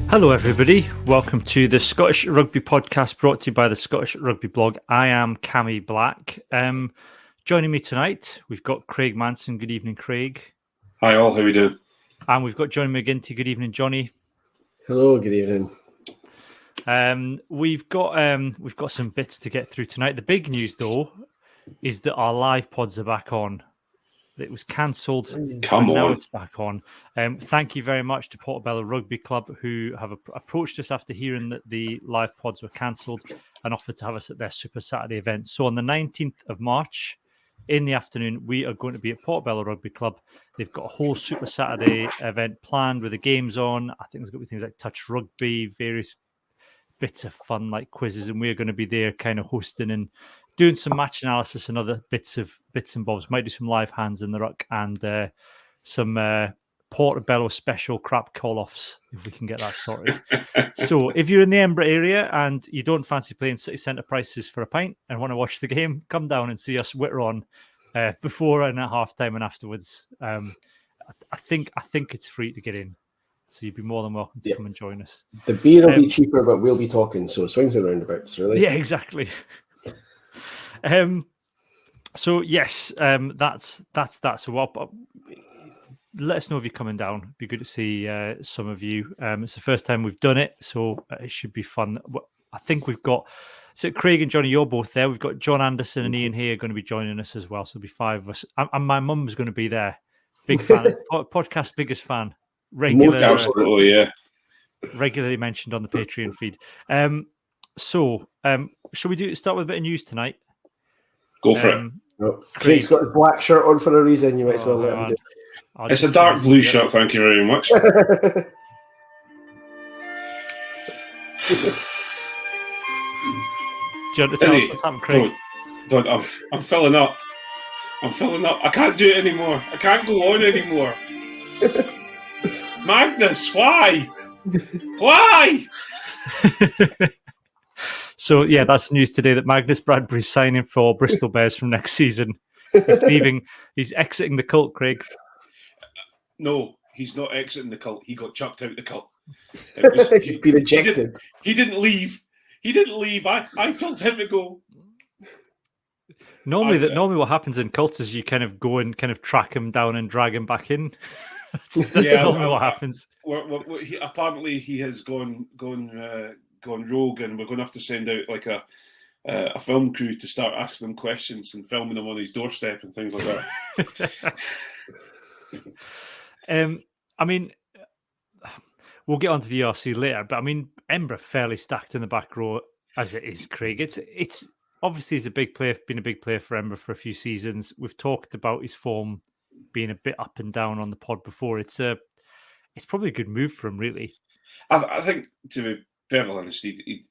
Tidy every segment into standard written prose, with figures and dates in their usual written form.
Hello everybody, welcome to the Scottish Rugby Podcast brought to you by the Scottish Rugby Blog. I am Cammy Black. Joining me tonight, we've got Craig Manson. Good evening, Craig. Hi all, how are we doing? And we've got Johnny McGinty. Good evening, Johnny. Hello, good evening. We've got some bits to get through tonight. The big news though is that our live pods are back on. It was cancelled. Now it's back on. Thank you very much to Portobello Rugby Club, who have approached us after hearing that the live pods were cancelled and offered to have us at their Super Saturday event. So on the 19th of March, in the afternoon, we are going to be at Portobello Rugby Club. They've got a whole Super Saturday event planned with the games on. I think there's going to be things like touch rugby, various bits of fun like quizzes, and we're going to be there kind of hosting and doing some match analysis and other bits and bobs. Might do some live hands in the ruck and some Portobello special crap call-offs if we can get that sorted. So if you're in the Edinburgh area and you don't fancy playing city centre prices for a pint and want to watch the game, come down and see us Witter on before and at half time and afterwards. I think it's free to get in. So you'd be more than welcome to come and join us. The beer will be cheaper, but we'll be talking. So swings and roundabouts, really. Yeah, exactly. So yes, that's that. So let us know if you're coming down. It'd be good to see some of you. It's the first time we've done it, so it should be fun. I think we've got Craig and Johnny. You're both there. We've got John Anderson and Ian here going to be joining us as well. So it'll be five of us. And my mum's going to be there. Big fan, podcast biggest fan. Absolutely, yeah. Regularly mentioned on the Patreon feed. So shall we start with a bit of news tonight? Go for it. Craig's got his black shirt on for a reason. You might as well let him do it. It's a dark blue shirt, thank you very much. Do you want to tell us what's happened, Craig? I'm filling up. I can't do it anymore. I can't go on anymore. Magnus, why? Why? So, yeah, that's news today that Magnus Bradbury's signing for Bristol Bears from next season. He's leaving. He's exiting the cult, Craig. No, he's not exiting the cult. He got chucked out the cult. He's been ejected. He didn't leave. I told him to go. Normally what happens in cults is you kind of go and kind of track him down and drag him back in. That's normally what happens. Apparently, he has gone rogue, and we're going to have to send out like a film crew to start asking him questions and filming him on his doorstep and things like that. I mean, we'll get on to the ERC later, but I mean, Edinburgh fairly stacked in the back row as it is, Craig. It's obviously he's been a big player for Edinburgh for a few seasons. We've talked about his form being a bit up and down on the pod before. It's probably a good move for him, really. I think, to be perfectly honest, he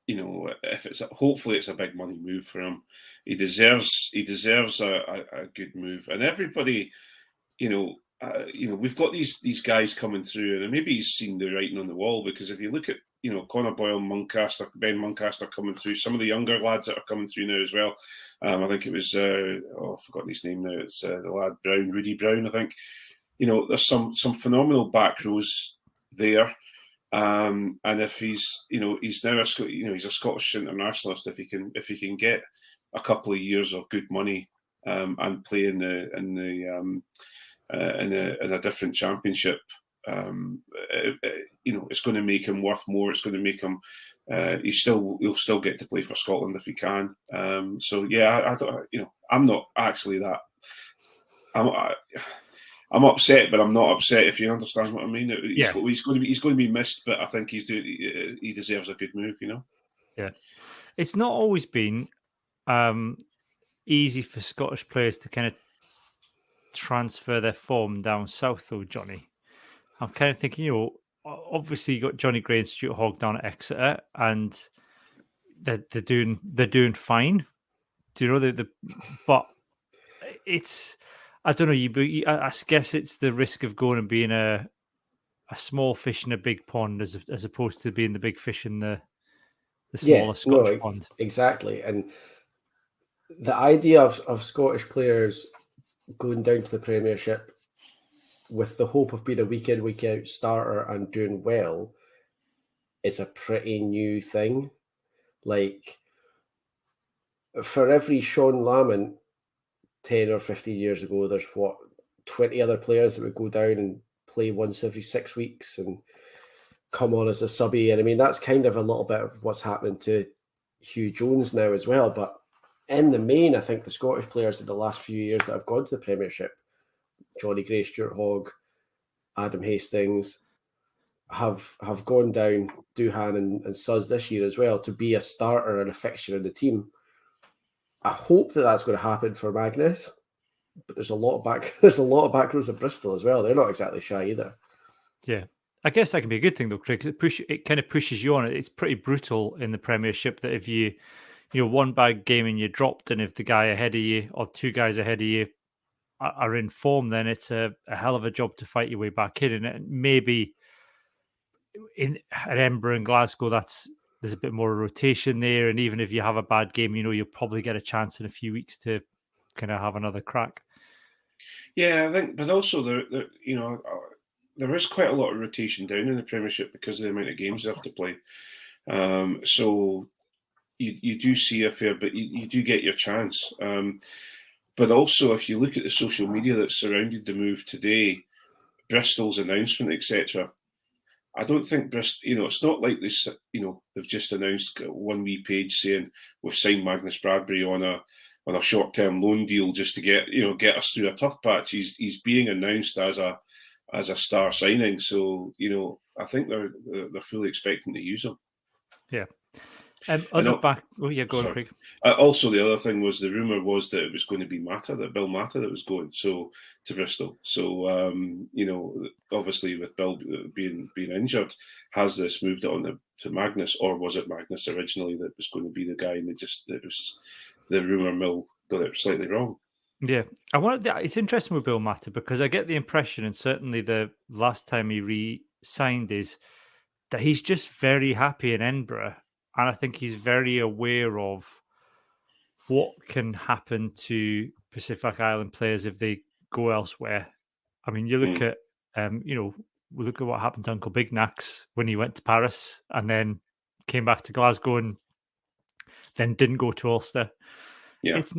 if hopefully it's a big money move for him. He deserves a good move, and everybody, we've got these guys coming through, and maybe he's seen the writing on the wall, because if you look at Connor Boyle, Ben Muncaster coming through, some of the younger lads that are coming through now as well. I think it was I've forgotten his name now. It's the lad Brown, Rudy Brown. I think there's some phenomenal back rows there. And if he's now he's a Scottish internationalist, if he can get a couple of years of good money and play in a different championship, it's going to make him worth more. It's going to make him he'll still get to play for Scotland if he can. So yeah, I'm not actually that. I'm upset, but I'm not upset, if you understand what I mean. He's going to be missed, but I think he deserves a good move. Yeah, it's not always been easy for Scottish players to kind of transfer their form down south, though, Johnny. I'm kind of thinking, obviously you got Johnny Gray and Stuart Hogg down at Exeter, and they're doing fine. Do you know but it's. I don't know. I guess it's the risk of going and being a small fish in a big pond, as opposed to being the big fish in the smaller Scottish pond. Exactly. And the idea of Scottish players going down to the Premiership with the hope of being a week in, week out starter and doing well is a pretty new thing. Like, for every Sean Lamont 10 or 15 years ago, there's 20 other players that would go down and play once every 6 weeks and come on as a subby. And I mean, that's kind of a little bit of what's happening to Hugh Jones now as well. But in the main, I think the Scottish players in the last few years that have gone to the Premiership, Johnny Gray, Stuart Hogg, Adam Hastings, have gone down, Doohan and Suz this year as well, to be a starter and a fixture in the team. I hope that that's going to happen for Magnus, but there's a lot of back rows at Bristol as well. They're not exactly shy either. Yeah, I guess that can be a good thing though, Craig. It kind of pushes you on. It's pretty brutal in the Premiership that if you one bad game and you're dropped, and if the guy ahead of you or two guys ahead of you are in form, then it's a hell of a job to fight your way back in. And maybe at Edinburgh and Glasgow, there's a bit more rotation there. And even if you have a bad game, you'll probably get a chance in a few weeks to kind of have another crack. Yeah, I think, but also there is quite a lot of rotation down in the Premiership because of the amount of games they have to play. So you do see a fair bit. You do get your chance. But also, if you look at the social media that surrounded the move today, Bristol's announcement, etc., I don't think Bristol. It's not like this. They've just announced one wee page saying we've signed Magnus Bradbury on a short-term loan deal just to get us through a tough patch. He's being announced as a star signing. So I think they're fully expecting to use him. Yeah. Go on, Craig. Also, the other thing was the rumor was that it was going to be Bill Mata that was going to Bristol. So obviously with Bill being injured, has this moved it on to Magnus, or was it Magnus originally that was going to be the guy, and it was the rumor mill got it slightly wrong? Yeah, it's interesting with Bill Mata because I get the impression, and certainly the last time he re-signed, is that he's just very happy in Edinburgh. And I think he's very aware of what can happen to Pacific Island players if they go elsewhere. I mean, you look at, we look at what happened to Uncle Big Nax when he went to Paris and then came back to Glasgow and then didn't go to Ulster. Yeah, it's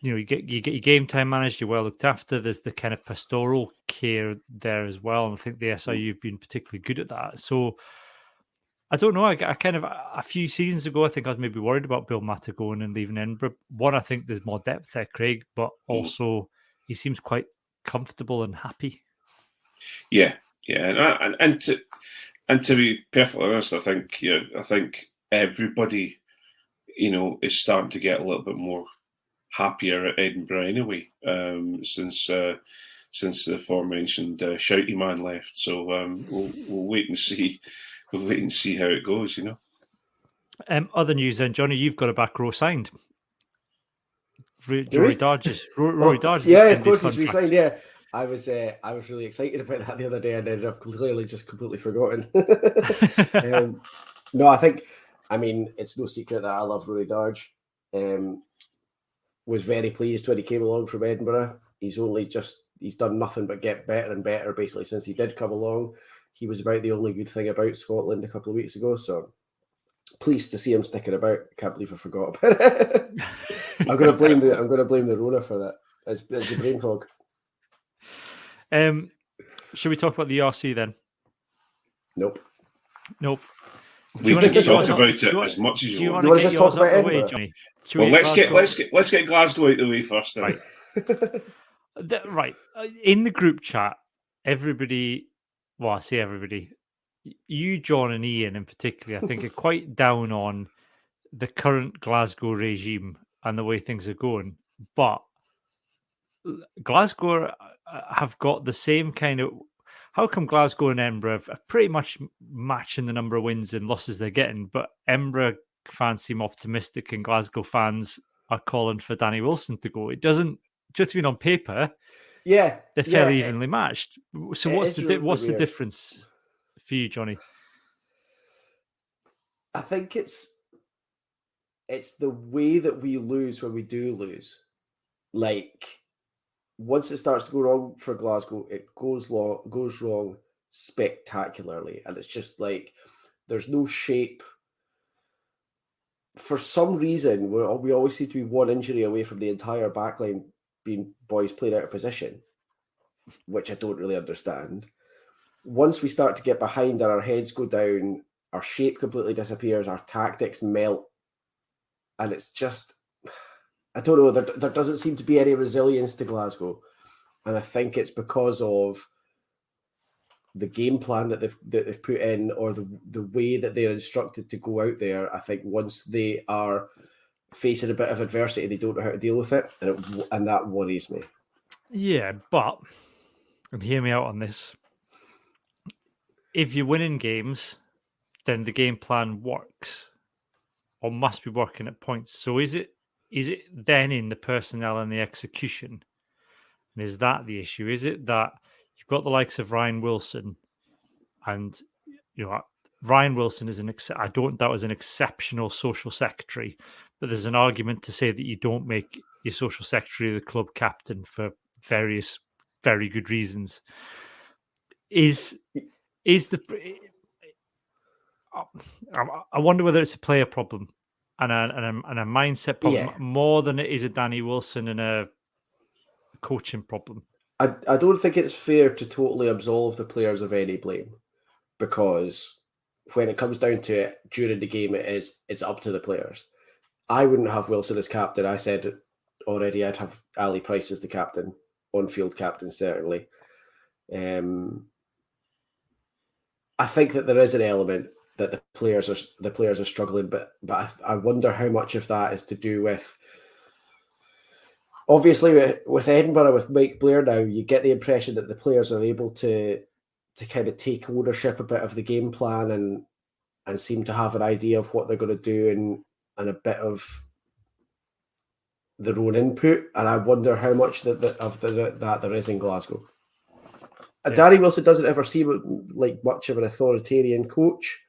you get your game time managed, you're well looked after. There's the kind of pastoral care there as well, and I think the SIU have been particularly good at that. So I don't know. I kind of a few seasons ago, I think I was maybe worried about Bill Mata going and leaving Edinburgh. One, I think there's more depth there, Craig, but also he seems quite comfortable and happy. Yeah, and to be perfectly honest, I think everybody, is starting to get a little bit more happier at Edinburgh anyway. Since the aforementioned shouty man left, so we'll wait and see. We'll wait and see how it goes, Other news then, Johnny, you've got a back row signed. Rory Darges. Rory Darges. Yeah, of course he's re-signed. Yeah, I was really excited about that the other day, and ended up clearly just completely forgotten. No, I mean, it's no secret that I love Rory Darge. Was very pleased when he came along from Edinburgh. He's done nothing but get better and better basically since he did come along. He was about the only good thing about Scotland a couple of weeks ago, so pleased to see him sticking about. I can't believe I forgot about it. I'm going to blame the Rona for that. It's the brain fog. Should we talk about the ERC then? Nope. We can talk about it as much as you want. You want to just talk about Edinburgh? Johnny? Well, let's get Glasgow out of the way first. Then. Right. Right. In the group chat, everybody. Well, I say everybody. You, John, and Ian in particular, I think, are quite down on the current Glasgow regime and the way things are going. But Glasgow have got the same kind of. How come Glasgow and Edinburgh are pretty much matching the number of wins and losses they're getting, but Edinburgh fans seem optimistic and Glasgow fans are calling for Danny Wilson to go? It doesn't, just on paper, they're fairly evenly matched. So what's the difference for you, Johnny? I think it's the way that we lose when we do lose. Like, once it starts to go wrong for Glasgow, it goes wrong spectacularly, and it's just like there's no shape. For some reason, we always seem to be one injury away from the entire backline being boys played out of position, which I don't really understand. Once we start to get behind and our heads go down, our shape completely disappears, our tactics melt, and it's just, I don't know, there doesn't seem to be any resilience to Glasgow, and I think it's because of the game plan that they've put in, or the way that they're instructed to go out there. I think once they are facing a bit of adversity, they don't know how to deal with it, and that worries me. Yeah, but, and hear me out on this, if you're winning games, then the game plan works, or must be working at points. So is it then in the personnel and the execution? And is that the issue? Is it that you've got the likes of Ryan Wilson, and Ryan Wilson is I don't doubt is an exceptional social secretary, but there's an argument to say that you don't make your social secretary the club captain for various very good reasons. Is the I wonder whether it's a player problem and a mindset problem more than it is a Danny Wilson and a coaching problem. I don't think it's fair to totally absolve the players of any blame, because when it comes down to it, during the game, it's up to the players. I wouldn't have Wilson as captain. I said already I'd have Ali Price as the captain, on-field captain, certainly. I think that there is an element that the players are struggling, but I wonder how much of that is to do with, obviously with Edinburgh, with Mike Blair now, you get the impression that the players are able to kind of take ownership a bit of the game plan and seem to have an idea of what they're going to do and a bit of their own input. And I wonder how much that there is in Glasgow. Yeah. Danny Wilson doesn't ever seem like much of an authoritarian coach,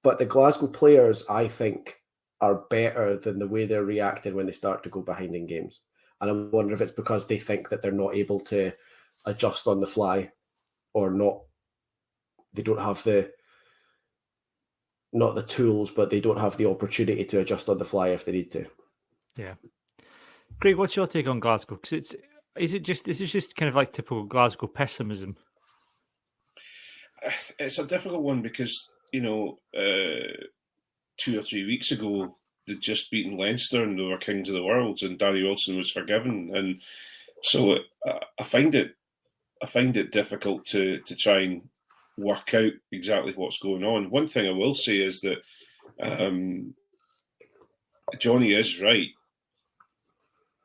but the Glasgow players, I think, are better than the way they're reacting when they start to go behind in games. And I wonder if it's because they think that they're not able to adjust on the fly, or not. They don't have not the tools, but they don't have the opportunity to adjust on the fly if they need to. Yeah. Craig, what's your take on Glasgow? Because is it just kind of like typical Glasgow pessimism? It's a difficult one because, 2 or 3 weeks ago, they'd just beaten Leinster and they were kings of the world, and Danny Wilson was forgiven. And so I find it difficult to try and work out exactly what's going on. One thing I will say is that Johnny is right.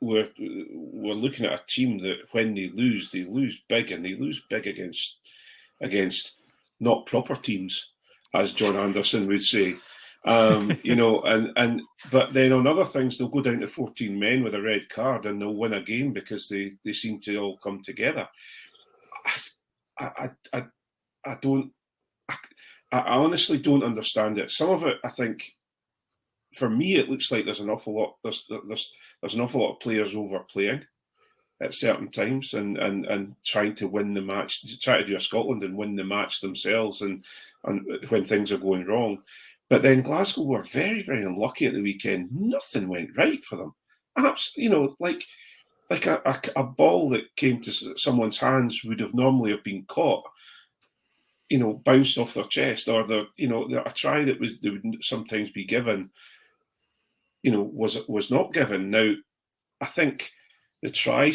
We're looking at a team that when they lose big, and they lose big against not proper teams, as John Anderson would say. But then on other things, they'll go down to 14 men with a red card and they'll win a game because they seem to all come together. I honestly don't understand it. Some of it, I think, for me, it looks like there's an awful lot. There's an awful lot of players overplaying at certain times and trying to win the match, to try to do a Scotland and win the match themselves, and when things are going wrong. But then Glasgow were very, very unlucky at the weekend. Nothing went right for them. Like a ball that came to someone's hands would have normally have been caught, bounced off their chest, or a try that they would sometimes be given, was not given. Now, I think the try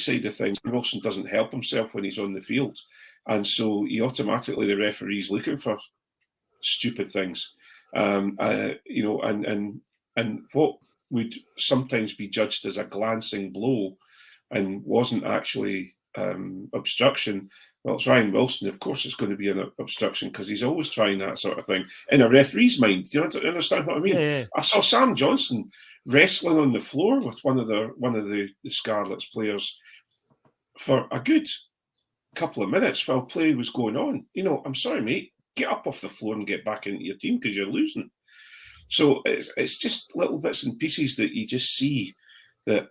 side of things, Wilson doesn't help himself when he's on the field, and so he automatically, the referee's looking for stupid things, and what would sometimes be judged as a glancing blow and wasn't actually obstruction. Well, it's Ryan Wilson. Of course, it's going to be an obstruction because he's always trying that sort of thing in a referee's mind. Do you understand what I mean? Yeah. I saw Sam Johnson wrestling on the floor with one of the Scarlets players for a good couple of minutes while play was going on. I'm sorry, mate. Get up off the floor and get back into your team because you're losing. So it's just little bits and pieces that you just see that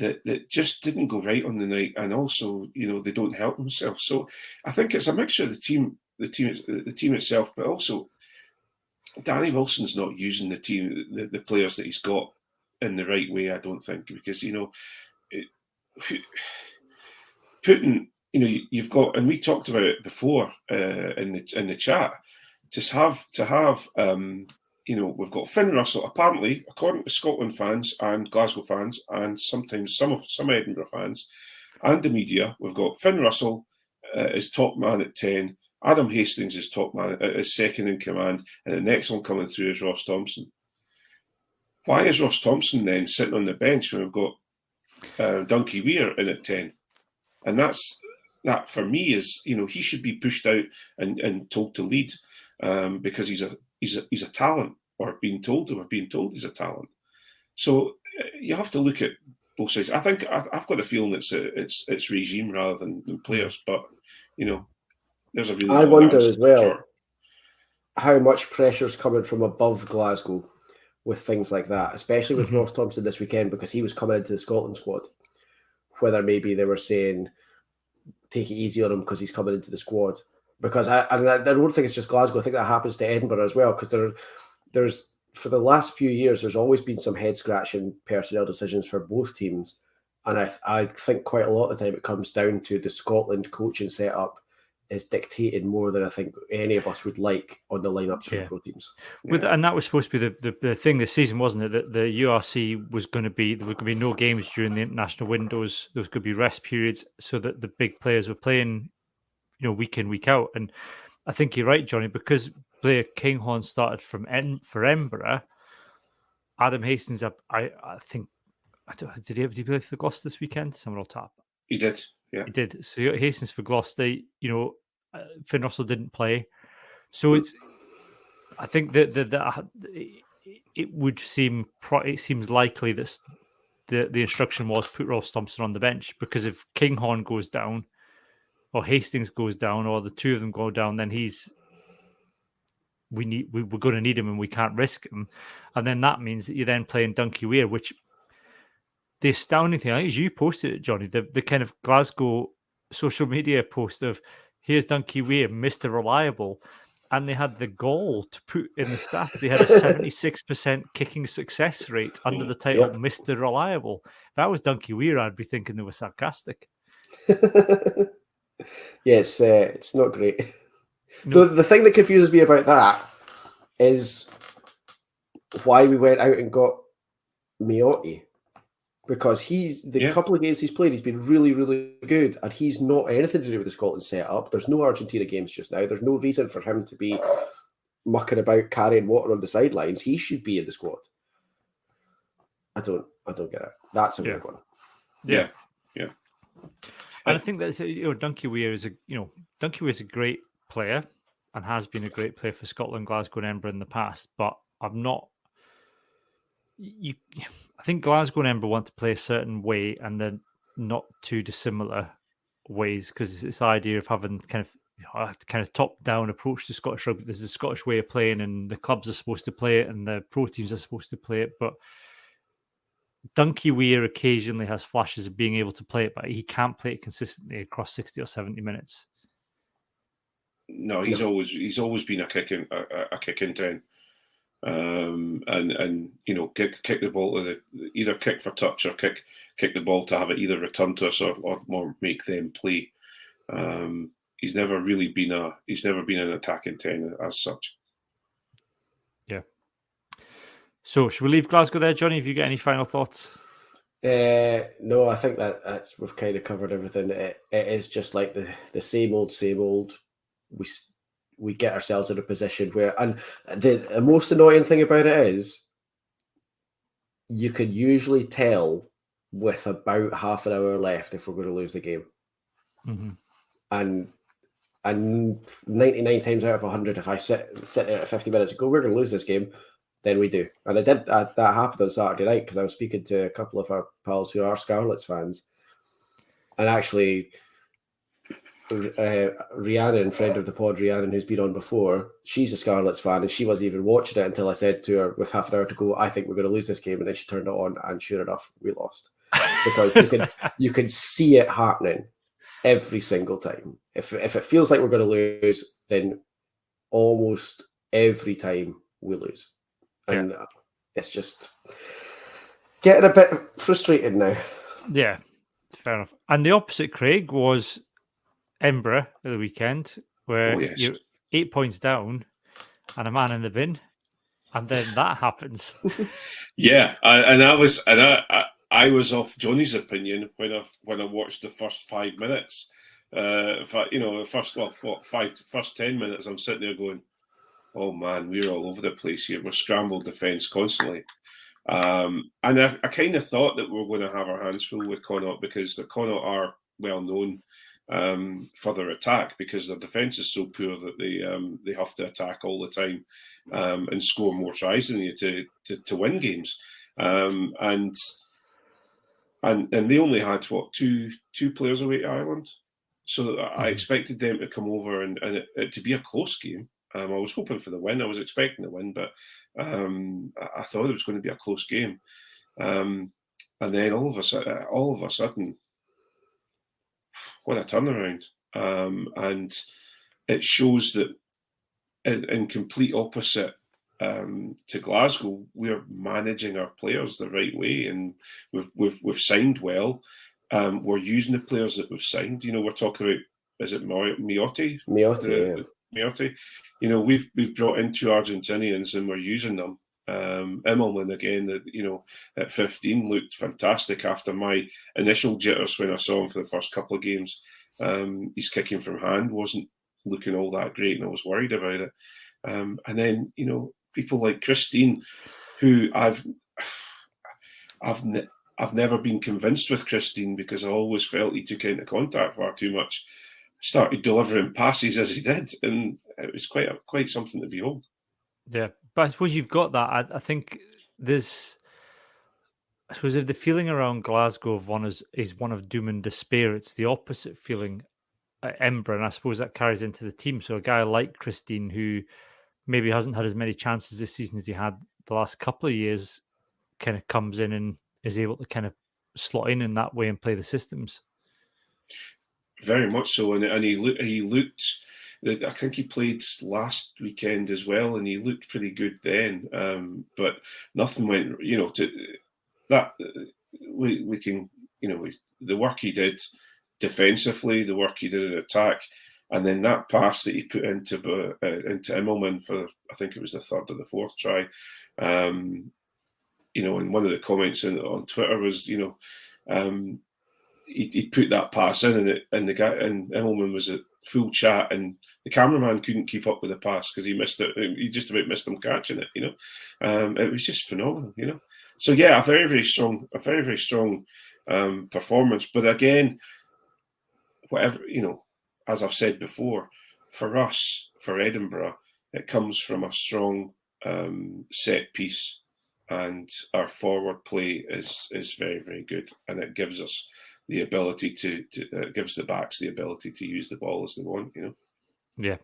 that just didn't go right on the night, and also, they don't help themselves. So I think it's a mixture of the team itself, but also Danny Wilson's not using the team, the players that he's got in the right way. I don't think, because putting, you've got, and we talked about it before in the chat, to have we've got Finn Russell, apparently, according to Scotland fans and Glasgow fans, and sometimes some Edinburgh fans and the media, we've got Finn Russell as top man at 10, Adam Hastings is top man, is second in command, and the next one coming through is Ross Thompson. Why is Ross Thompson then sitting on the bench when we've got Dunky Weir in at 10? And that for me is, he should be pushed out and told to lead because he's a talent, or being told he's a talent. So you have to look at both sides. I think I've got a feeling it's regime rather than players, but there's a really. I wonder as well how much pressure's coming from above Glasgow with things like that, especially with Ross Thompson this weekend, because he was coming into the Scotland squad. Whether maybe they were saying take it easy on him because he's coming into the squad. Because I don't think it's just Glasgow. I think that happens to Edinburgh as well, because there's for the last few years, there's always been some head-scratching personnel decisions for both teams. And I think quite a lot of the time it comes down to the Scotland coaching setup is dictated more than I think any of us would like on the lineups for the pro teams. And that was supposed to be the thing this season, wasn't it? That the URC was going to be, there were going to be no games during the international windows. There was going to be rest periods so that the big players were playing, week in, week out. And I think you're right, Johnny, because Blair Kinghorn started for Edinburgh. Adam Hastings, I think, did he play for Gloucester this weekend? Someone will tap. He did, yeah. He did. So Hastings for Gloucester, Finn Russell didn't play. So I think that it would seem, it seems likely that the instruction was put Ross Thompson on the bench, because if Kinghorn goes down or Hastings goes down or the two of them go down, then we're going to need him and we can't risk him. And then that means that you're then playing Dunky Weir, which the astounding thing, I think you posted it, Johnny, the kind of Glasgow social media post of here's Dunky Weir, Mr. Reliable. And they had the gall to put in the stats. They had a 76% kicking success rate under the title Mr. Reliable. If that was Dunky Weir, I'd be thinking they were sarcastic. Yes, it's not great. No. The thing that confuses me about that is why we went out and got Miotti. Because couple of games he's played, he's been really, really good, and he's not anything to do with the Scotland setup. There's no Argentina games just now. There's no reason for him to be mucking about carrying water on the sidelines. He should be in the squad. I don't get it. That's a weird one. Yeah. And I think that Dunky Weir is a great player and has been a great player for Scotland, Glasgow, and Edinburgh in the past. But I'm not. I think Glasgow and Edinburgh want to play a certain way, and then not too dissimilar ways, because it's this idea of having kind of top-down approach to Scottish rugby. There's a Scottish way of playing, and the clubs are supposed to play it, and the pro teams are supposed to play it. But Dunky Weir occasionally has flashes of being able to play it, but he can't play it consistently across 60 or 70 minutes. No, he's always been a kick in 10. And kick the ball to either kick for touch or kick the ball to have it either returned to us or more make them play. He's never really been an attacking 10 as such. Yeah. So should we leave Glasgow there, Johnny? Have you got any final thoughts? No, I think that's we've kind of covered everything. It is just like the same old. We get ourselves in a position where, and the most annoying thing about it is, you can usually tell with about half an hour left if we're going to lose the game. Mm-hmm. And 99 times out of 100, if I sit there at 50 minutes and go, we're going to lose this game, then we do. And I did that happened on Saturday night, because I was speaking to a couple of our pals who are Scarlets fans, and actually Rhiannon, friend of the pod, Rhiannon, who's been on before, she's a Scarlets fan, and she wasn't even watching it until I said to her with half an hour to go, I think we're going to lose this game, and then she turned it on, and sure enough, we lost. because you can see it happening every single time. If it feels like we're going to lose, then almost every time we lose, and it's just getting a bit frustrated now. Yeah, fair enough. And the opposite, Craig, was Edinburgh at the weekend, where you're 8 points down and a man in the bin, and then that happens. Yeah, I was of Johnny's opinion when I watched the first 5 minutes. The first 10 minutes, I'm sitting there going, "Oh man, we're all over the place here. We're scrambled defence constantly." And I kind of thought that we were going to have our hands full with Connacht, because the Connacht are well known for their attack, because their defence is so poor that they have to attack all the time and score more tries than you to win games. And they only had two players away to Ireland, so I expected them to come over and it to be a close game. I was hoping for the win. I was expecting the win, but I thought it was going to be a close game. And then all of a sudden, what a turnaround! And it shows that in complete opposite to Glasgow, we're managing our players the right way, and we've signed well. We're using the players that we've signed. We're talking about, is it Miotti? Miotti. We've brought in 2 Argentinians and we're using them. Immelman again, at 15 looked fantastic after my initial jitters when I saw him for the first couple of games. His kicking from hand wasn't looking all that great, and I was worried about it. And then people like Christine, who I've never been convinced with Christine, because I always felt he took into contact far too much. Started delivering passes as he did, and it was quite something to behold. Yeah, but I suppose you've got that. I think there's, I suppose, if the feeling around Glasgow is one of doom and despair, it's the opposite feeling at Edinburgh, and I suppose that carries into the team. So a guy like Christine, who maybe hasn't had as many chances this season as he had the last couple of years, kind of comes in and is able to kind of slot in that way and play the systems. Very much so, and he looked. I think he played last weekend as well, and he looked pretty good then. But nothing went. To that we can. The work he did defensively, the work he did in attack, and then that pass that he put into Immelman for, I think it was the third or the fourth try. And one of the comments on Twitter was, he put that pass in, and the guy and Immelman was at full chat, and the cameraman couldn't keep up with the pass because he missed it. He just about missed him catching it. It was just phenomenal. So yeah, a very very strong performance. But again, whatever as I've said before, for us, for Edinburgh, it comes from a strong set piece, and our forward play is very very good, and it gives us the ability to gives the backs the ability to use the ball as they want, Yeah.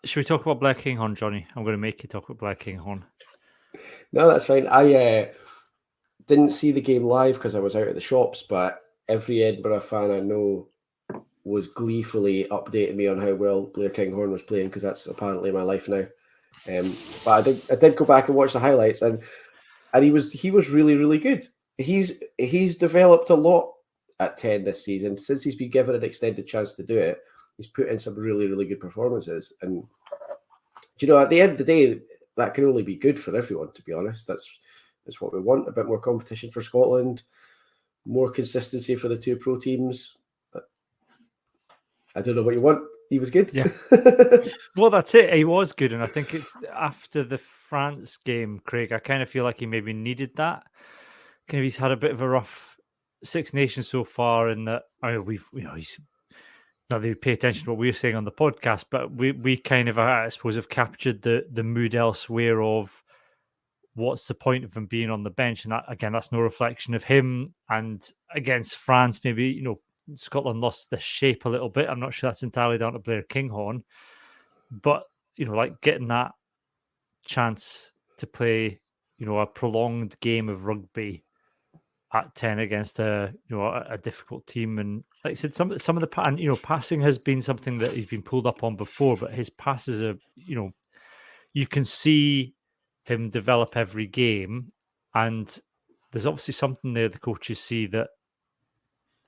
Should we talk about Blair Kinghorn, Johnny? I'm going to make you talk about Blair Kinghorn. No, that's fine. I didn't see the game live because I was out at the shops, but every Edinburgh fan I know was gleefully updating me on how well Blair Kinghorn was playing, because that's apparently my life now. But I did go back and watch the highlights, and he was really really good. He's developed a lot at 10 this season. Since he's been given an extended chance to do it, he's put in some really, really good performances. And, at the end of the day, that can only be good for everyone, to be honest. That's what we want, a bit more competition for Scotland, more consistency for the 2 pro teams. I don't know what you want. He was good. Yeah. Well, that's it. He was good. And I think it's after the France game, Craig, I kind of feel like he maybe needed that. Kind of, he's had a bit of a rough Six Nations so far, in that he's not that you pay attention to what we're saying on the podcast, but we kind of, I suppose, have captured the mood elsewhere of what's the point of him being on the bench, and that, again, that's no reflection of him. And against France, maybe Scotland lost the shape a little bit. I'm not sure that's entirely down to Blair Kinghorn, but like getting that chance to play a prolonged game of rugby at 10 against a difficult team. And like I said, some of the passing has been something that he's been pulled up on before, but his passes are, you can see him develop every game, and there's obviously something there the coaches see that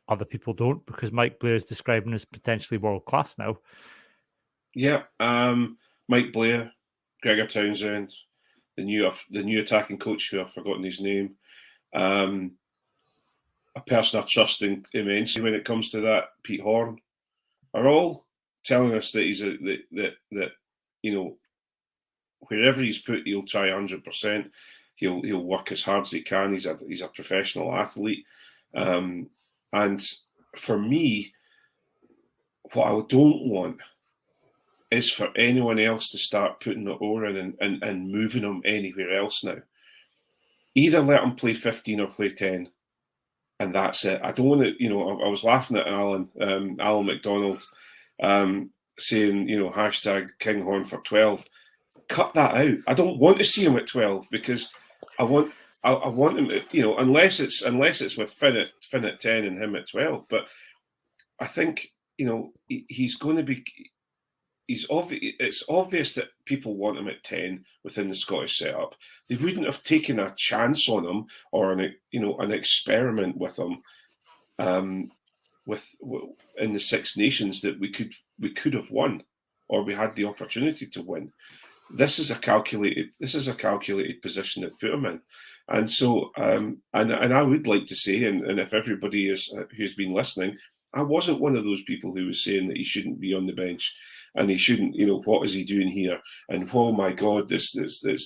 other people don't, because Mike Blair is describing as potentially world class now. Yeah, Mike Blair, Gregor Townsend, the new attacking coach who I've forgotten his name. A person I trust immensely when it comes to that, Pete Horn, are all telling us that he's that wherever he's put, he'll try 100%. He'll work as hard as he can. He's a professional athlete, and for me, what I don't want is for anyone else to start putting the oar in and moving him anywhere else now. Either let him play 15 or play 10. And that's it. I don't want to, I was laughing at Alan McDonald saying, hashtag Kinghorn for 12. Cut that out. I don't want to see him at 12 because I want him, unless it's with Finn at 10 and him at 12. But I think, he's going to be, it's obvious that people want him at 10 within the Scottish setup. They wouldn't have taken a chance on him or an experiment with him in the Six Nations that we could have won, or we had the opportunity to win. This is a calculated position to put him in, and so and I would like to say, and if everybody who's been listening, I wasn't one of those people who was saying that he shouldn't be on the bench. And he shouldn't, what is he doing here? And oh my God, this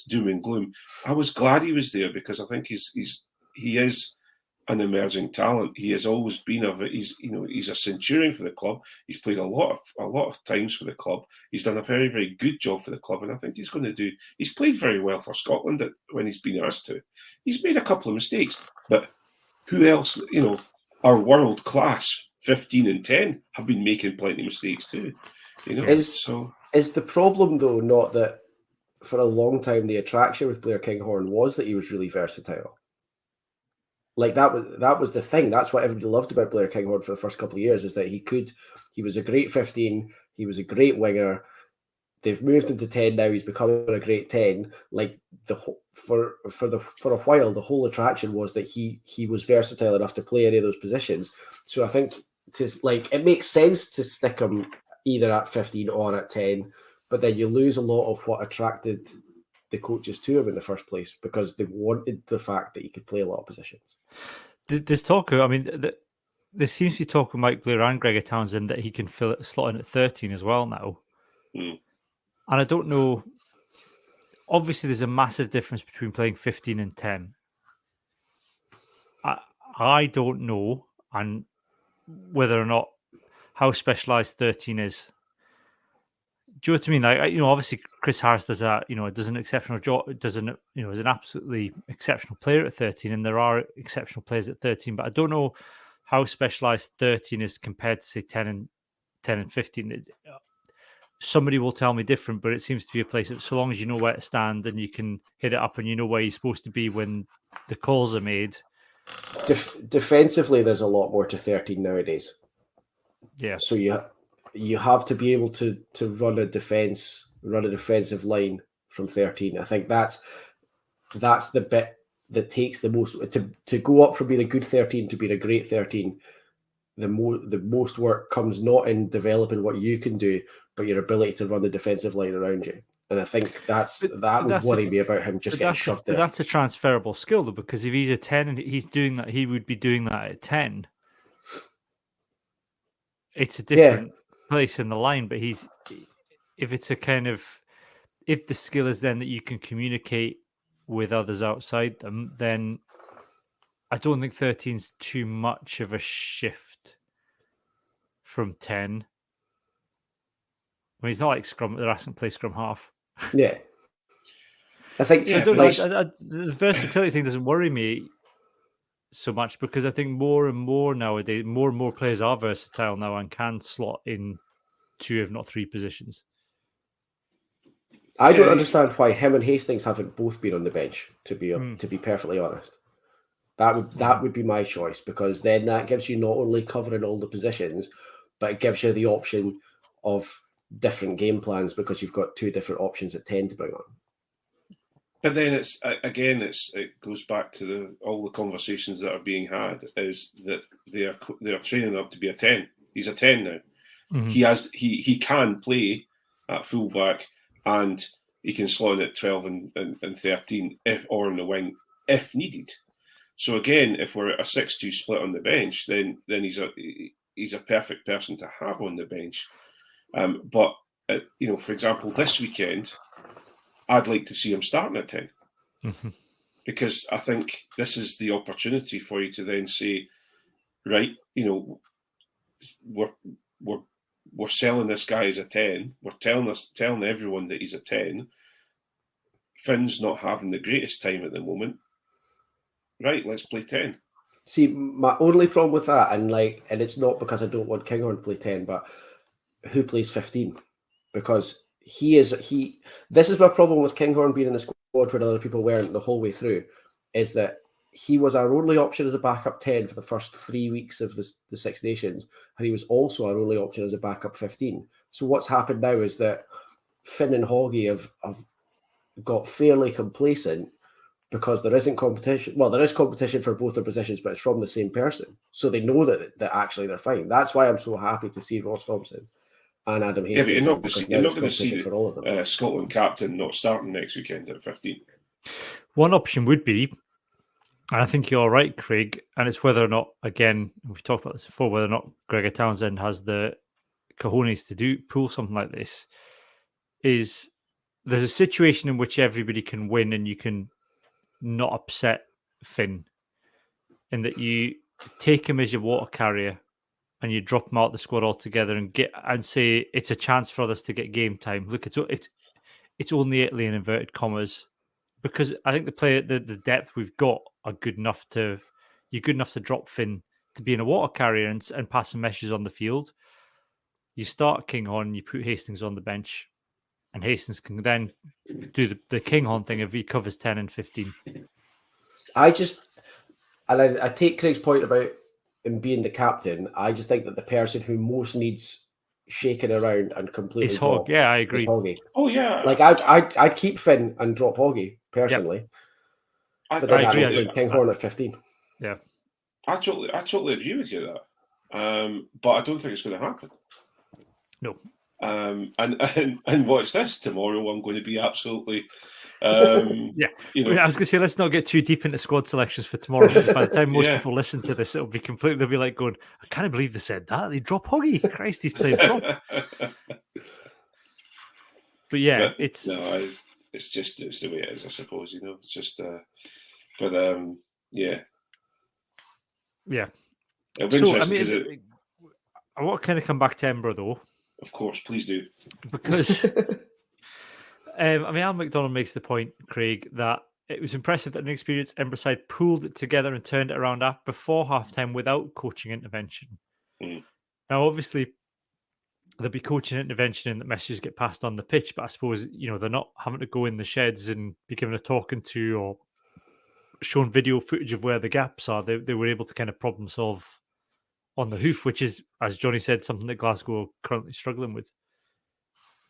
doom and gloom. I was glad he was there because I think he is an emerging talent. He has always been he's a centurion for the club. He's played a lot of times for the club. He's done a very, very good job for the club, and I think he's played very well for Scotland when he's been asked to. He's made a couple of mistakes, but who else? Our world class 15 and 10 have been making plenty of mistakes too. Is the problem though not that for a long time the attraction with Blair Kinghorn was that he was really versatile? Like that was the thing. That's what everybody loved about Blair Kinghorn for the first couple of years, is that he was a great 15, he was a great winger. They've moved into 10 now. He's becoming a great 10. Like for a while, the whole attraction was that he was versatile enough to play any of those positions. So I think it makes sense to stick him either at 15 or at 10, but then you lose a lot of what attracted the coaches to him in the first place, because they wanted the fact that he could play a lot of positions. There's talk, there seems to be talk with Mike Blair and Gregor Townsend that he can slot in at 13 as well now. Mm. And I don't know, obviously there's a massive difference between playing 15 and 10. I don't know and whether or not how specialised 13 is. Do you know what I mean? Like, obviously Chris Harris does an exceptional job. Is an absolutely exceptional player at 13, and there are exceptional players at 13. But I don't know how specialised 13 is compared to say 10 and 15. Somebody will tell me different, but it seems to be a place that, so long as you know where to stand and you can hit it up and you know where you're supposed to be when the calls are made. Defensively, there's a lot more to 13 nowadays. Yeah. So you have to be able to run a defensive line from 13. I think that's the bit that takes the most to go up from being a good 13 to being a great 13. The most work comes not in developing what you can do, but your ability to run the defensive line around you. And I think that would worry me about him just getting shoved there. But that's a transferable skill, though, because if he's a 10 and he's doing that, he would be doing that at 10. It's a different place in the line, but if the skill is then that you can communicate with others outside them, then I don't think 13's too much of a shift from 10. I mean, he's not like scrum. They're asking to play scrum half. Yeah, I think the versatility thing doesn't worry me so much, because I think more and more nowadays, more and more players are versatile now and can slot in 2, if not 3 positions. I don't understand why him and Hastings haven't both been on the bench, to be perfectly honest. That would be my choice, because then that gives you not only covering all the positions, but it gives you the option of different game plans, because you've got two different options at 10 to bring on. But then it goes back to all the conversations that are being had, is that they are training up to be a 10. He's a 10 now. Mm-hmm. He can play at fullback, and he can slot in at 12 and 13 or on the wing if needed. So again, if we're at a 6-2 split on the bench, then he's a perfect person to have on the bench. But for example, this weekend, I'd like to see him starting at 10, because I think this is the opportunity for you to then say, right, we're selling this guy as a 10. We're telling everyone that he's a 10. Finn's not having the greatest time at the moment. Right, let's play 10. See, my only problem with that, and it's not because I don't want Kinghorn to play 10, but who plays 15? Because this is my problem with Kinghorn being in the squad where other people weren't the whole way through, is that he was our only option as a backup 10 for the first 3 weeks of the Six Nations, and he was also our only option as a backup 15. So what's happened now is that Finn and Hoggy have got fairly complacent, because there isn't competition. Well, there is competition for both their positions, but it's from the same person. So they know that actually they're fine. That's why I'm so happy to see Ross Thompson and Adam Hastings. Yeah, but you're not going to see for all of them. Scotland captain not starting next weekend at 15. One option would be, and I think you're right, Craig, and it's whether or not, again, we've talked about this before, whether or not Gregor Townsend has the cojones to pull something like this, is there's a situation in which everybody can win and you can not upset Finn, in that you take him as your water carrier and you drop him out the squad altogether and say it's a chance for others to get game time. Look, it's only Italy in inverted commas, because I think the depth we've got are good enough to drop Finn to be in a water carrier and pass some messages on the field. You start Kinghorn, you put Hastings on the bench, and Hastings can then do the Kinghorn thing if he covers 10 and 15. I take Craig's point about him being the captain. I just think that the person who most needs shaking around and completely dropped, yeah, I agree. Hoggy. Oh yeah, I'd keep Finn and drop Hoggy personally. Yep. But then I agree. Kinghorn at 15. Yeah, I totally agree with you there. But I don't think it's going to happen. No. And watch this, tomorrow I'm going to be absolutely yeah. I was going to say, let's not get too deep into squad selections for tomorrow, because by the time most people listen to this, it'll be completely, they'll be like going, I can't believe they said that, they drop Hoggy. Christ, he's playing prop. But it's the way it is, I suppose, it's just yeah. It'll be interesting, I want to kind of come back to Edinburgh though. Of course, please do. Because, Al McDonald makes the point, Craig, that it was impressive that an experienced Edinburgh side pulled it together and turned it around before halftime without coaching intervention. Mm. Now, obviously, there'll be coaching intervention and the messages get passed on the pitch, but I suppose, they're not having to go in the sheds and be given a talking to or shown video footage of where the gaps are. They were able to kind of problem solve on the hoof, which is, as Johnny said, something that Glasgow are currently struggling with.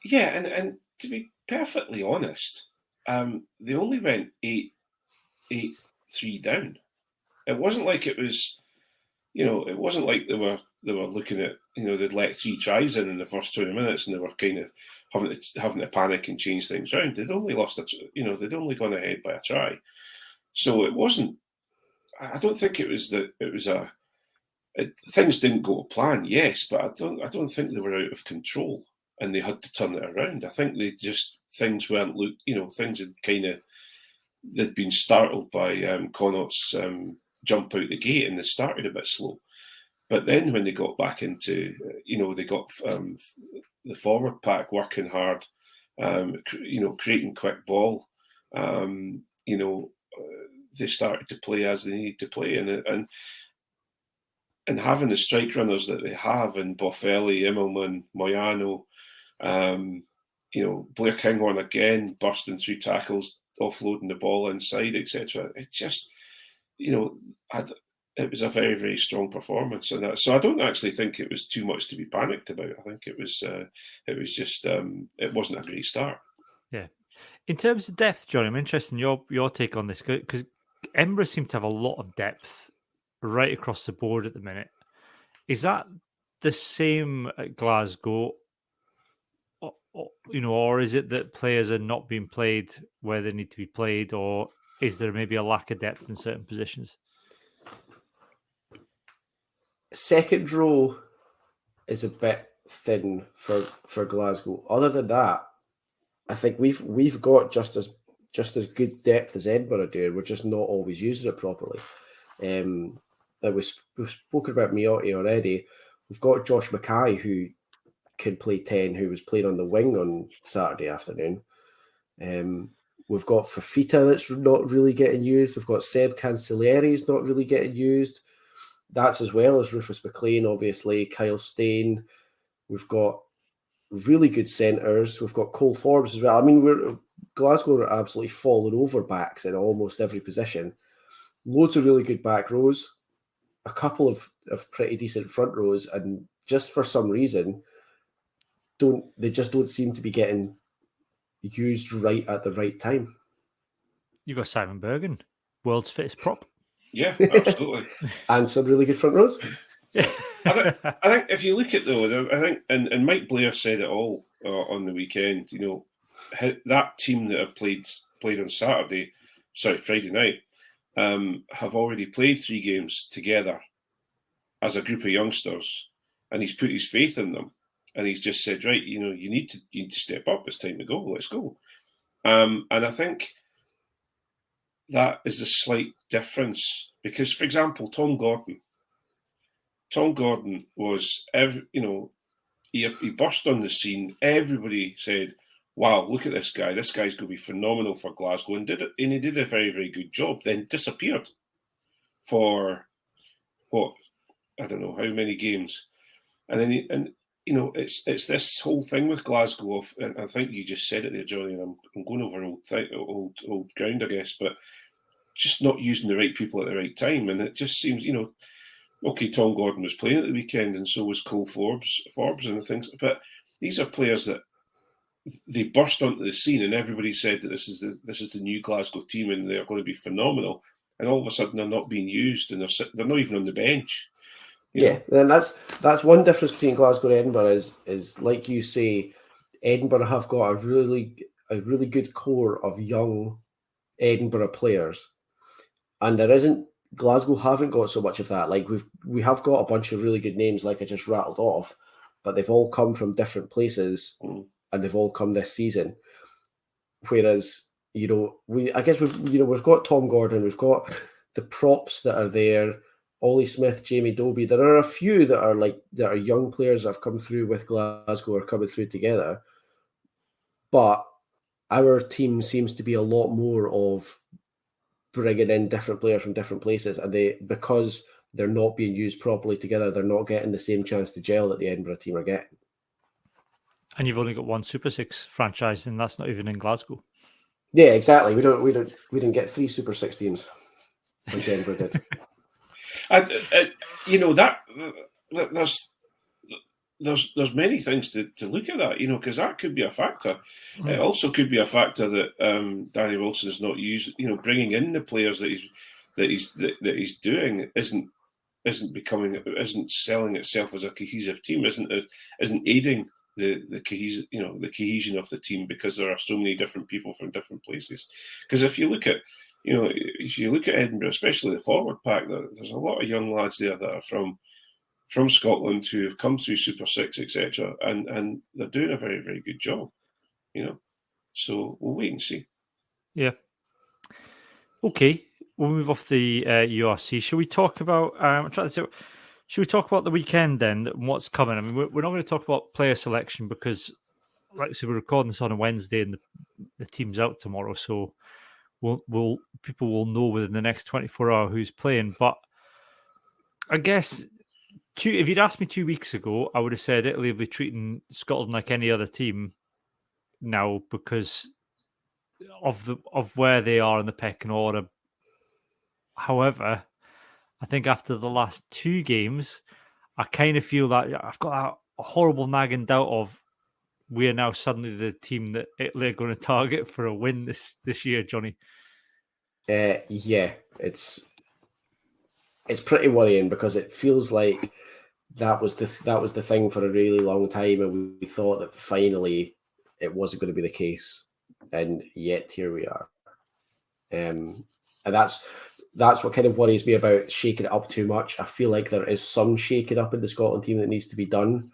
Yeah, and to be perfectly honest, they only went 8-3 down. It wasn't like it was, it wasn't like they were looking at, they'd let 3 tries in the first 20 minutes and they were kind of having to panic and change things around. They'd only they'd only gone ahead by a try. So it wasn't, I don't think it was that it was things didn't go to plan, yes, but I don't think they were out of control and they had to turn it around. I think things weren't things had they'd been startled by Connaught's jump out the gate and they started a bit slow. But then when they got back into, they got the forward pack working hard, creating quick ball, they started to play as they needed to play, and having the strike runners that they have in Boffelli, Immelman, Moyano, Blair Kinghorn again bursting through tackles, offloading the ball inside, etc. it was a very, very strong performance, and so I don't actually think it was too much to be panicked about. I think it was just it wasn't a great start. Yeah. In terms of depth, Johnny, I'm interested in your take on this, because Edinburgh seem to have a lot of depth right across the board at the minute. Is that the same at Glasgow? Or is it that players are not being played where they need to be played, or is there maybe a lack of depth in certain positions? Second row is a bit thin for Glasgow. Other than that, I think we've got just as good depth as Edinburgh do. We're just not always using it properly. We've spoken about Miotti already. We've got Josh Mackay, who can play 10, who was playing on the wing on Saturday afternoon. We've got Fafita that's not really getting used. We've got Seb Cancellieri's not really getting used. That's as well as Rufus McLean, obviously, Kyle Stain. We've got really good centres. We've got Cole Forbes as well. I mean, Glasgow are absolutely falling over backs in almost every position. Loads of really good back rows, a couple of pretty decent front rows, and just for some reason, they just don't seem to be getting used right at the right time. You got Simon Bergen, world's fittest prop. Yeah, absolutely. And some really good front rows. Yeah. I think if you look at though, I think, and Mike Blair said it all on the weekend. That team that have played on Friday night, have already played 3 games together as a group of youngsters, and he's put his faith in them, and he's just said, right, you need to step up. It's time to go. Let's go. And I think that is a slight difference because, for example, Tom Gordon was, he burst on the scene. Everybody said, wow, look at this guy. This guy's going to be phenomenal for Glasgow. And he did a very, very good job. Then disappeared for, I don't know how many games. And then, it's this whole thing with Glasgow of, and I think you just said it there, Johnny, and I'm going over old ground, I guess, but just not using the right people at the right time. And it just seems, okay, Tom Gordon was playing at the weekend, and so was Cole Forbes and things. But these are players that they burst onto the scene, and everybody said that this is the new Glasgow team, and they're going to be phenomenal. And all of a sudden, they're not being used, and they're not even on the bench. Yeah, then that's one difference between Glasgow and Edinburgh is like you say, Edinburgh have got a really good core of young Edinburgh players, and Glasgow haven't got so much of that. Like we have got a bunch of really good names, like I just rattled off, but they've all come from different places, and they've all come this season. Whereas we've got Tom Gordon, we've got the props that are there, Ollie Smith, Jamie Dobie. There are a few that are young players that have come through with Glasgow or coming through together, but our team seems to be a lot more of bringing in different players from different places, and because they're not being used properly together, they're not getting the same chance to gel that the Edinburgh team are getting. And you've only got one Super 6 franchise, and that's not even in Glasgow. Yeah, exactly. We didn't get 3 Super 6 teams like Edinburgh did. There's many things to look at that, because that could be a factor. It also could be a factor that Danny Wilson is not using, bringing in the players that he's doing isn't selling itself as a cohesive team, isn't aiding the cohesion of the team, because there are so many different people from different places. Because if you look at Edinburgh, especially the forward pack, there's a lot of young lads there that are from Scotland who have come through Super 6, etc., and they're doing a very, very good job, So we'll wait and see. Yeah. Okay, we'll move off the URC. Shall we talk about? Should we talk about the weekend then and what's coming? I mean, we're not going to talk about player selection because, like I said, we're recording this on a Wednesday and the team's out tomorrow, so people will know within the next 24 hours who's playing. But I guess if you'd asked me 2 weeks ago, I would have said Italy will be treating Scotland like any other team now because of where they are in the pecking order However, I think after the last 2 games, I kind of feel that I've got a horrible nagging doubt of we are now suddenly the team that Italy are going to target for a win this year, Johnny. Yeah, it's pretty worrying because it feels like that was the thing for a really long time, and we thought that finally it wasn't going to be the case, and yet here we are. And that's what kind of worries me about shaking it up too much. I feel like there is some shaking up in the Scotland team that needs to be done,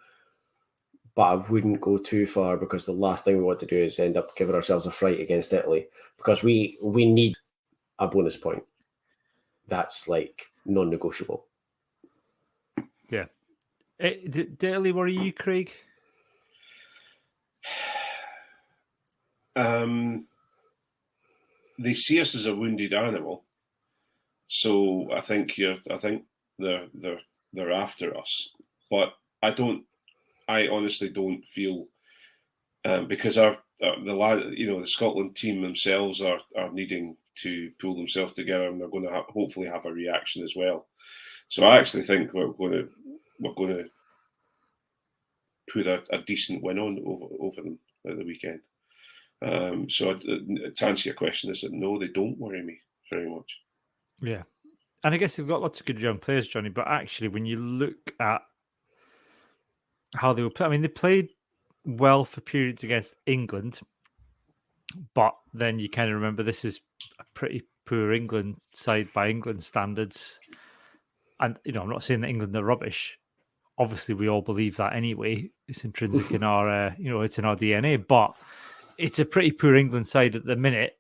but I wouldn't go too far because the last thing we want to do is end up giving ourselves a fright against Italy, because we need a bonus point. That's like non-negotiable. Yeah. Did Italy worry you, Craig? They see us as a wounded animal, so I think they're after us. But I honestly don't feel because the Scotland team themselves are needing to pull themselves together, and they're going to hopefully have a reaction as well. So I actually think we're going to put a decent win on over them at the weekend. So to answer your question, is that no, they don't worry me very much. Yeah. And I guess they've got lots of good young players, Johnny, but actually when you look at how they were playing, I mean, they played well for periods against England, but then you kind of remember this is a pretty poor England side by England standards. And, I'm not saying that England are rubbish. Obviously, we all believe that anyway. It's intrinsic in our, it's in our DNA, but it's a pretty poor England side at the minute.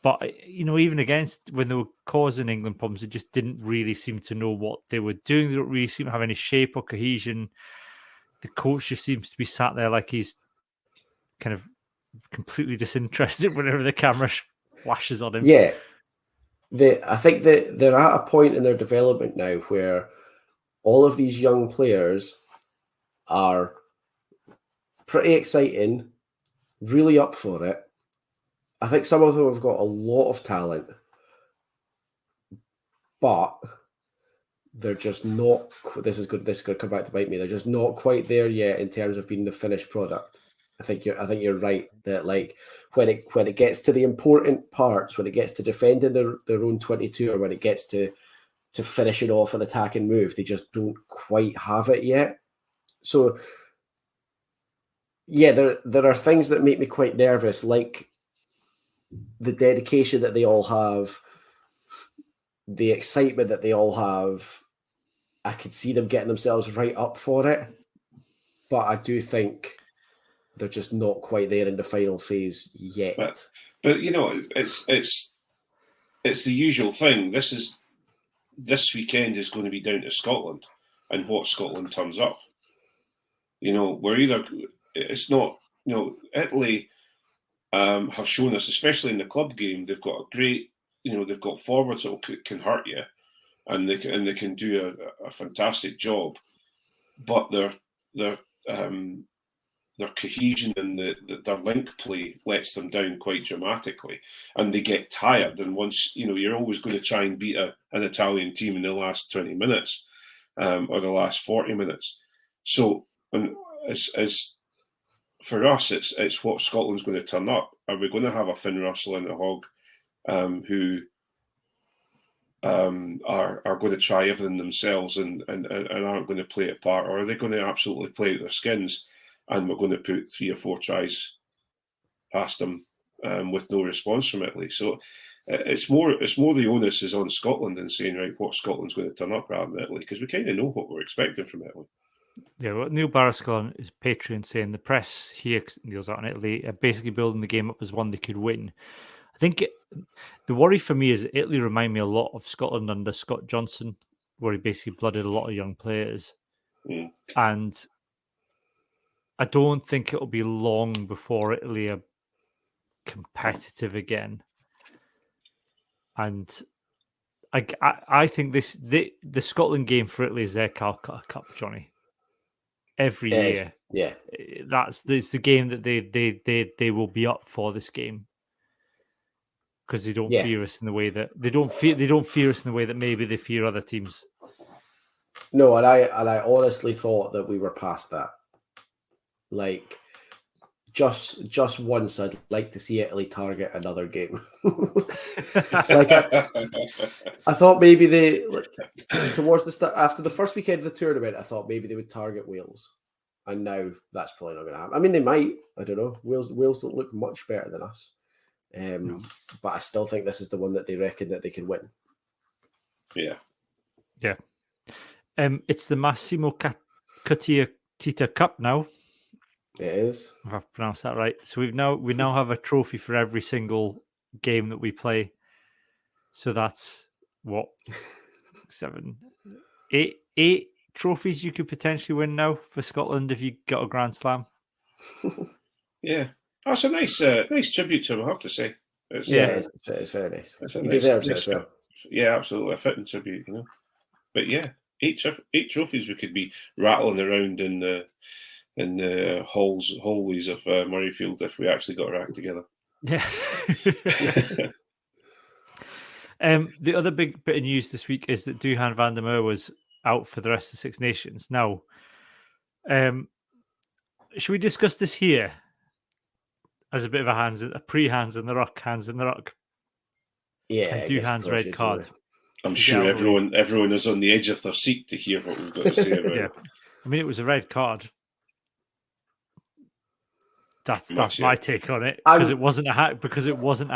But even against when they were causing England problems, they just didn't really seem to know what they were doing. They don't really seem to have any shape or cohesion. The coach just seems to be sat there like he's kind of completely disinterested whenever the camera flashes on him. Yeah. I think that they're at a point in their development now where all of these young players are pretty exciting, really up for it. I think some of them have got a lot of talent, but they're just not. This is good. This is going to come back to bite me. They're just not quite there yet in terms of being the finished product. I think you're right that like when it gets to the important parts, when it gets to defending their own 22, or when it gets to finishing off an attacking move, they just don't quite have it yet. So yeah, there are things that make me quite nervous, like the dedication that they all have, the excitement that they all have. I could see them getting themselves right up for it, but I do think they're just not quite there in the final phase yet. But it's the usual thing. This weekend is going to be down to Scotland and what Scotland turns up. It's not. Italy have shown us, especially in the club game, they've got a great. They've got forwards that can hurt you, and they can do a fantastic job, but their cohesion and their link play lets them down quite dramatically, and they get tired. And once you're always going to try and beat an Italian team in the last 20 minutes or the last 40 minutes. So, as for us, it's what Scotland's going to turn up. Are we going to have a Finn Russell and a Hogg who are going to try everything themselves and aren't going to play it part, or are they going to absolutely play out their skins and we're going to put 3 or 4 tries past them with no response from Italy? So it's more the onus is on Scotland and saying, right, what Scotland's going to turn up rather than Italy, because we kind of know what we're expecting from Italy. Yeah, well, Neil Barrascal on his Patreon saying the press here, Neil's out on Italy, are basically building the game up as one they could win. I think the worry for me is that Italy remind me a lot of Scotland under Scott Johnson, where he basically blooded a lot of young players. Mm. And I don't think it'll be long before Italy are competitive again. And I think the Scotland game for Italy is their Calcutta Cup, Johnny. Every year, yeah, it's the game that they will be up for this game. because they don't fear us in the way that they don't fear us in the way that maybe they fear other teams. No, and I honestly thought that we were past that. Like, just once, I'd like to see Italy target another game. Like, I thought maybe towards the start, after the first weekend of the tournament, I thought maybe they would target Wales, and now that's probably not going to happen. I mean, they might. I don't know. Wales don't look much better than us, but I still think this is the one that they reckon that they can win. Yeah. It's the Massimo Cottiatita Cup now. It is. If I've pronounced that right. So we now have a trophy for every single game that we play. So that's what 8 trophies you could potentially win now for Scotland if you got a Grand Slam. Yeah, that's a nice tribute to him, I have to say. It's very nice. He deserves it as well. Yeah, absolutely, a fitting tribute, But yeah, 8 trophies we could be rattling around in the hallways of Murrayfield if we actually got our act together. Yeah. The other big bit of news this week is that Duhan van der Merwe was out for the rest of Six Nations. Now, should we discuss this here as a bit of a pre-hands in the ruck? Yeah, and Duhan's red card. I'm sure everyone is on the edge of their seat to hear what we've got to say about it. I mean, it was a red card. That's my take on it, because it wasn't a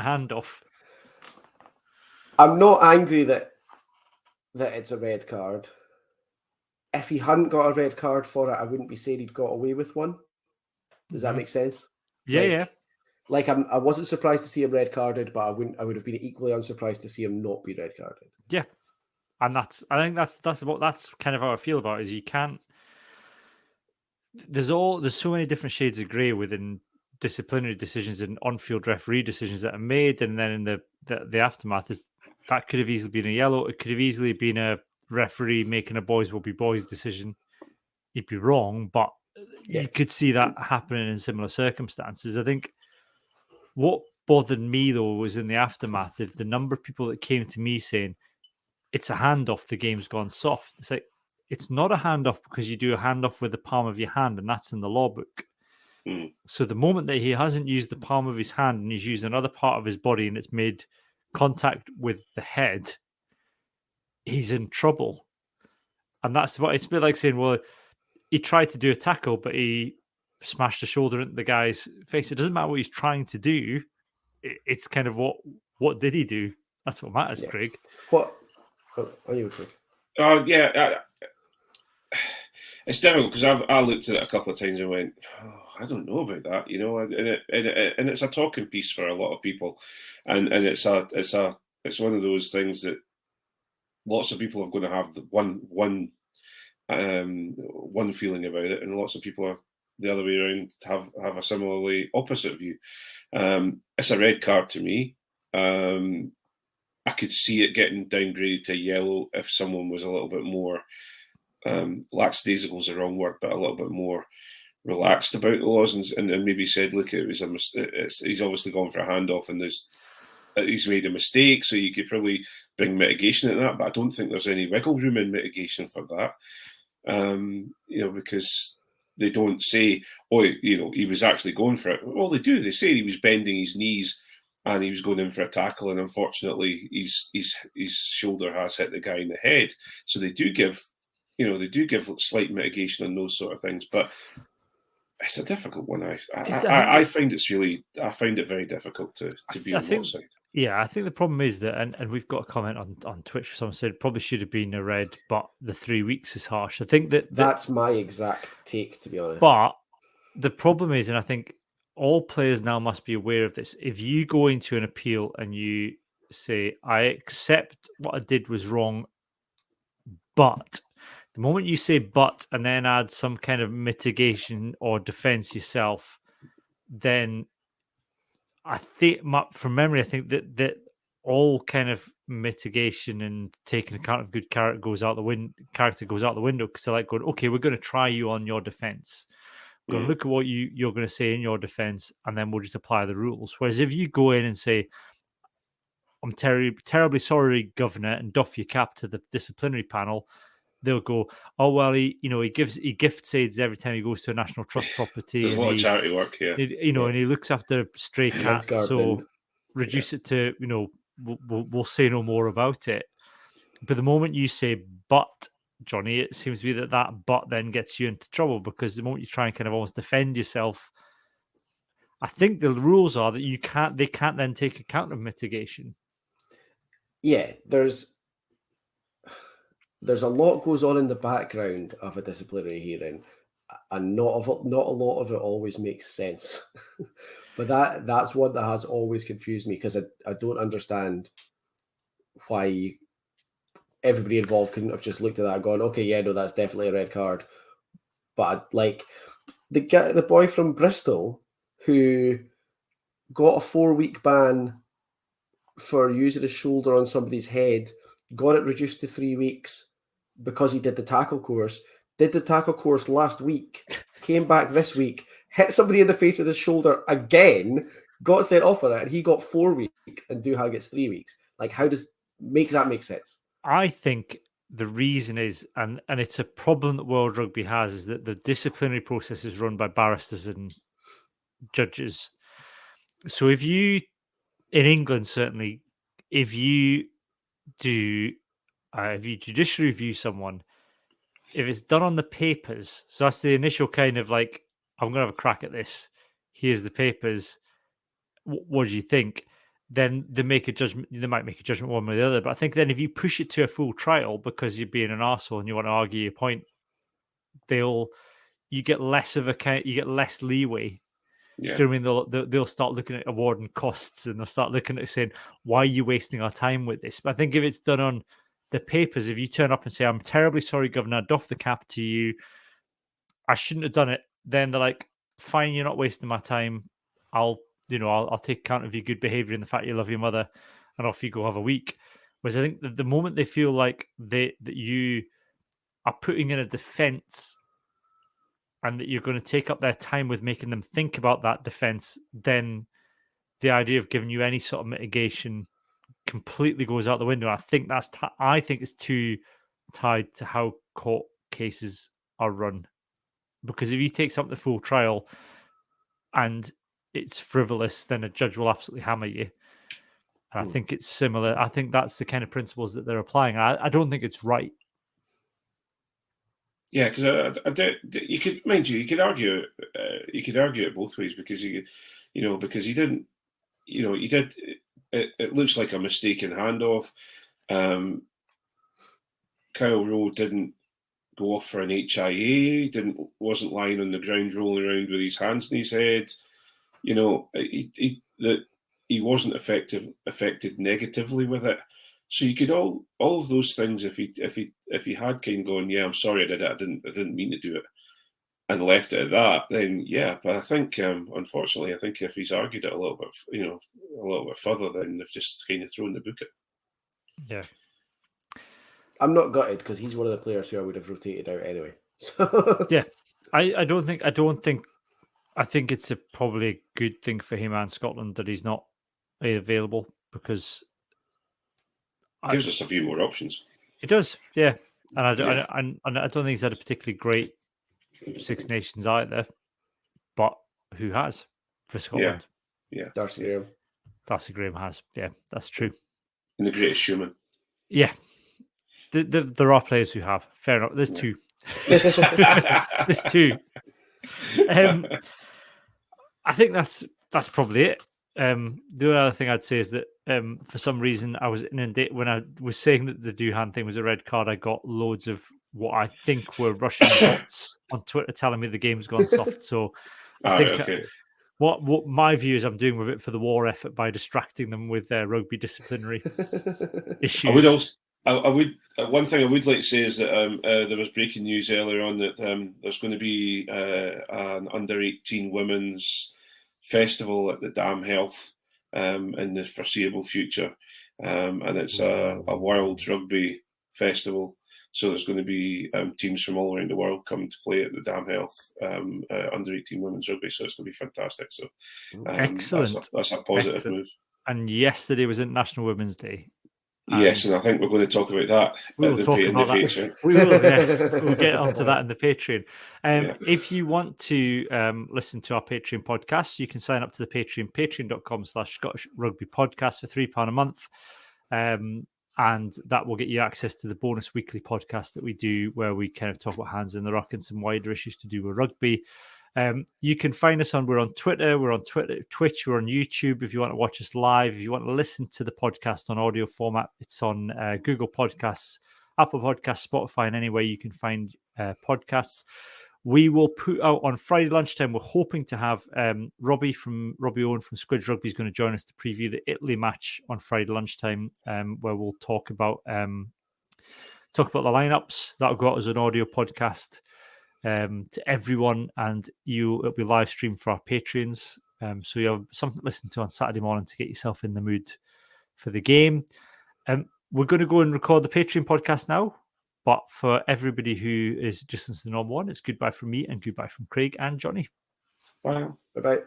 handoff. I'm not angry that it's a red card. If he hadn't got a red card for it, I wouldn't be saying he'd got away with one. Does that make sense? Yeah. Like I wasn't surprised to see him red carded, but I would have been equally unsurprised to see him not be red carded. Yeah, and I think that's kind of how I feel about it. Is you can't. There's so many different shades of grey within disciplinary decisions and on-field referee decisions that are made, and then in the aftermath that could have easily been a yellow. It could have easily been a referee making a boys will be boys decision. He'd be wrong, but you could see that happening in similar circumstances. I think what bothered me though was in the aftermath of the number of people that came to me saying it's a handoff, the game's gone soft. It's like, it's not a handoff because you do a handoff with the palm of your hand, and that's in the law book. So the moment that he hasn't used the palm of his hand and he's used another part of his body and it's made contact with the head, he's in trouble. And that's what it's a bit like saying, well, he tried to do a tackle, but he smashed a shoulder into the guy's face. It doesn't matter what he's trying to do. It's kind of what did he do? That's what matters, Craig. What are you, Craig? Oh, yeah. It's difficult because I looked at it a couple of times and went, I don't know about that, and it's a talking piece for a lot of people, and it's one of those things that lots of people are going to have one feeling about it, and lots of people are the other way around have a similarly opposite view. It's a red card to me. I could see it getting downgraded to yellow if someone was a little bit more lackadaisical is the wrong word, but a little bit more relaxed about the laws and maybe said, look, it was he's obviously gone for a handoff and he's made a mistake, so you could probably bring mitigation in that, but I don't think there's any wiggle room in mitigation for that. Because they don't say, he was actually going for it. Well, they do. They say he was bending his knees and he was going in for a tackle, and unfortunately his shoulder has hit the guy in the head. So they do give slight mitigation on those sort of things, but it's a difficult one. I find it very difficult to be on one side. Yeah, I think the problem is that, and we've got a comment on Twitch. Someone said it probably should have been a red, but the 3 weeks is harsh. I think that's my exact take, to be honest. But the problem is, and I think all players now must be aware of this. If you go into an appeal and you say, I accept what I did was wrong, but the moment you say but and then add some kind of mitigation or defense yourself, then I think, from memory, I think that all kind of mitigation and taking account of good character goes out the window because they're like going, okay, we're going to try you on your defense. We're going to look at what you're going to say in your defense, and then we'll just apply the rules. Whereas if you go in and say, I'm terribly sorry, Governor, and doff your cap to the disciplinary panel, they'll go, oh well, he gifts aids every time he goes to a National Trust property. There's a lot of charity work here, and he looks after stray cats. So reduce it to, we'll say no more about it. But the moment you say but, Johnny, it seems to be that but then gets you into trouble, because the moment you try and kind of almost defend yourself, I think the rules are that they can't then take account of mitigation. Yeah, there's a lot goes on in the background of a disciplinary hearing, and not a lot of it always makes sense. But that's one that has always confused me, because I don't understand why everybody involved couldn't have just looked at that and gone, okay, yeah, no, that's definitely a red card. But like the boy from Bristol who got a 4-week ban for using his shoulder on somebody's head, got it reduced to 3 weeks because he did the tackle course, did the tackle course last week, came back this week, hit somebody in the face with his shoulder again, got sent off for it, and he got 4 weeks, and Duhan gets 3 weeks. Like, how does that make sense? I think the reason is, and it's a problem that World Rugby has, is that the disciplinary process is run by barristers and judges. So if you, in England certainly, if you judicially review someone, if it's done on the papers, so that's the initial kind of like, I'm going to have a crack at this, here's the papers, what do you think? Then they make a judgment. They might make a judgment one way or the other. But I think then if you push it to a full trial because you're being an arsehole and you want to argue your point, you get less leeway. Yeah. Do you know what I mean? They'll start looking at awarding costs, and they'll start looking at saying, why are you wasting our time with this? But I think if it's done on the papers, if you turn up and say, I'm terribly sorry, Governor, I doff the cap to you, I shouldn't have done it, then they're like, fine, you're not wasting my time. I'll take account of your good behavior and the fact you love your mother, and off you go, have a week. Whereas I think that the moment they feel like that you are putting in a defense and that you're going to take up their time with making them think about that defense, then the idea of giving you any sort of mitigation completely goes out the window. I think it's too tied to how court cases are run. Because if you take something to full trial and it's frivolous, then a judge will absolutely hammer you. And I think it's similar. I think that's the kind of principles that they're applying. I don't think it's right. Yeah, because you could argue it both ways, because because he didn't, he did. It looks like a mistaken handoff. Kyle Rowe didn't go off for an HIA. Wasn't lying on the ground rolling around with his hands in his head. He wasn't affected negatively with it. So you could all of those things, if he had kind of gone, yeah, I'm sorry I did it, I didn't mean to do it, and left it at that, then yeah. But I think unfortunately, if he's argued it a little bit further, then they've just kind of thrown the book at. Yeah. I'm not gutted, because he's one of the players who I would have rotated out anyway. So. Yeah. I think it's probably a good thing for him and Scotland that he's not available, because it gives us a few more options. It does, yeah. And I don't think he's had a particularly great Six Nations either, but who has for Scotland? Yeah. Darcy Graham. Darcy Graham has, yeah, that's true. And the greatest showman. Yeah. There are players who have. Fair enough. There's two. There's two. I think that's probably it. The other thing I'd say is that for some reason I was inundated when I was saying that the Duhan thing was a red card. I got loads of what I think were Russian bots on Twitter telling me the game's gone soft. So I think what my view is, I'm doing with it for the war effort by distracting them with their rugby disciplinary issues. One thing I would like to say is that there was breaking news earlier on that there's going to be an under-18 women's festival at the Dam Health in the foreseeable future, and it's a world rugby festival. So there's going to be teams from all around the world coming to play at the Dam Health under-18 women's rugby. So it's going to be fantastic. So excellent. That's a positive move. And yesterday was International Women's Day. Yes, and I think we're going to talk about that. We will talk about that. We will, yeah. We'll get onto that in the Patreon. If you want to listen to our Patreon podcast, you can sign up to the Patreon, patreon.com/Scottish Rugby Podcast for £3 a month. And that will get you access to the bonus weekly podcast that we do, where we kind of talk about hands in the ruck and some wider issues to do with rugby. You can find us we're on Twitter, Twitch, we're on YouTube. If you want to watch us live, if you want to listen to the podcast on audio format, it's on Google Podcasts, Apple Podcasts, Spotify, and anywhere you can find podcasts. We will put out on Friday lunchtime. We're hoping to have Robbie Owen from Squidge Rugby is going to join us to preview the Italy match on Friday lunchtime, where we'll talk about the lineups. That'll go out as an audio podcast to everyone, and it'll be live streamed for our patrons. So you have something to listen to on Saturday morning to get yourself in the mood for the game. We're going to go and record the Patreon podcast now. But for everybody who is just listening to the normal one, it's goodbye from me and goodbye from Craig and Johnny. Bye. Bye-bye.